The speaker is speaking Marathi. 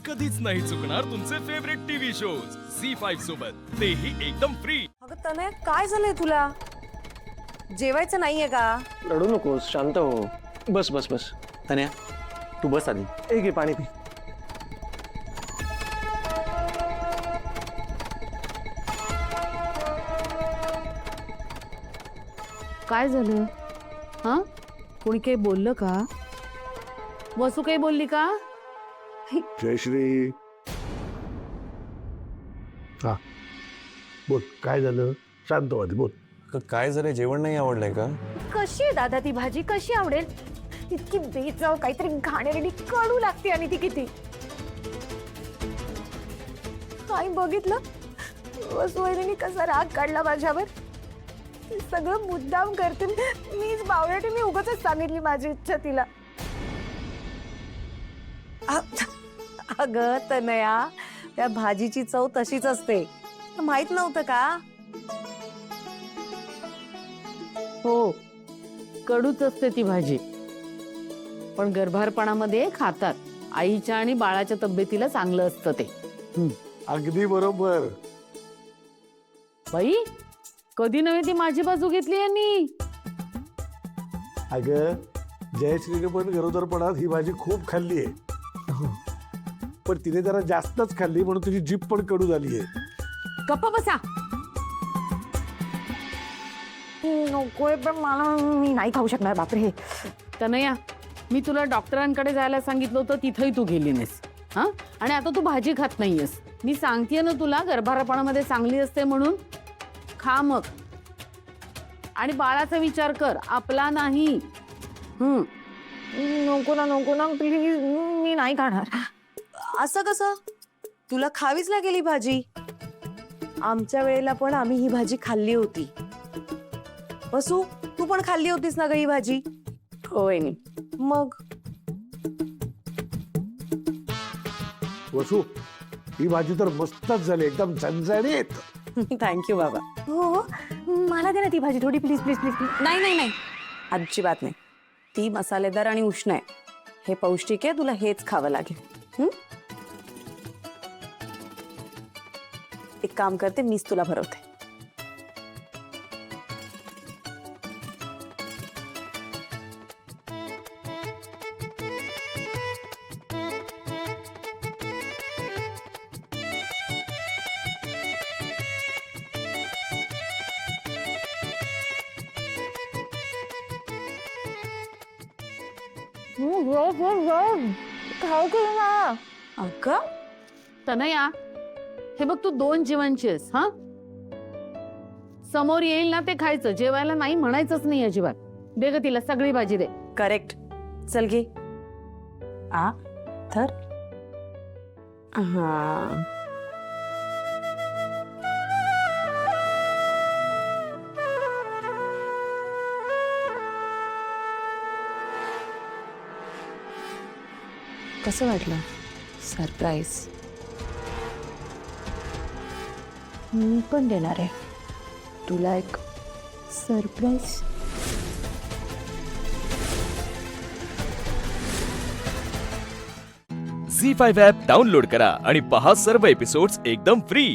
कधीच नाही चुकणार तुमचे फेवरेट टीव्ही शोज झी5 सोबत, तेही एकदम फ्री। अगं तनया, काय झालंय तुला? जेवायचं नाहीये का? रडू नकोस, शांत हो। बस बस बस तन्या, तू बस आधी। एक घे पाणी पी। काय झालं? हा, कोणी काही बोललं का? वसू काही बोलली का? जयश्री, हा बोल, काय झालं? शांत वादी बोल। काय जरा जेवण नाही आवडलंय का? कशी आहे दादा ती भाजी? कशी आवडेल? इतकी बेचव, काहीतरी घाणेरडी कडू लागते आणि ती किती। काय बघितलं वसुवैरीने कसा राग काढला माझ्यावर? सगळं मुद्दाम करते, मीच बावळटे, मी उगाचच सांगितली माझी इच्छा तिला। अगं तनया, त्या भाजीची चव तशीच असते, माहित नव्हतं का? हो, कडूच असते ती भाजी, पण गर्भारपणामध्ये खातात। आईच्या आणि बाळाच्या तब्येतीला चांगलं असतं ते। अगदी बरोबर। बाई, कधी नव्हे ती माझी बाजू घेतली यांनी। अगं जयश्रीने पण गरोदरपणात ही भाजी खूप खाल्ली आहे, पण तिने जरा जास्तच खाल्ली म्हणून तुझी जीभ पण कडू झाली आहे। गप्पा बसा। नकोय, पण मला, मी नाही खाऊ शकणार, बापरे। तनया, मी तुला डॉक्टरांकडे जायला सांगितलं होतं, तिथेही तू गेली नाहीस। हा, आणि आता तू भाजी खात नाहीयेस। मी सांगतेय ना तुला, गर्भारपणामध्ये चांगली असते म्हणून खा मग, आणि बाळाचा विचार कर, आपला नाही। नको ना प्लीज, मी नाही खाणार। असं कसं? तुला खावीच लागेल ही भाजी। आमच्या वेळेला पण आम्ही ही भाजी खाल्ली होती। वसू, तू पण खाल्ली होतीस ना ग ही भाजी? होय नी। मग वसू, ही भाजी तर मस्तच झाली, एकदम झणझणीत। थँक्यू बाबा। हो, मला दे ना ती भाजी थोडी, प्लीज प्लीज प्लीज प्लीज। नाही नाही नाही, अजिबात नाही। ती मसालेदार आणि उष्ण आहे, हे पौष्टिक आहे, तुला हेच खावं लागेल। एक काम करते, मीच तुला भरवते। खाऊ की ना? अगं तनया, हे बघ, तू 2 जीवांची आहेस। हा, समोर येईल ना ते खायचं, जेवायला नाही म्हणायचंच नाही अजिबात। दे ग तिला सगळी भाजी दे। करेक्ट, चल घे। आ तर हा, कसं वाटलं सरप्राईज? मी पण देणार आहे तुला एक सरप्राईज। झी5 ॲप डाउनलोड करा आणि पहा सर्व एपिसोड्स एकदम फ्री।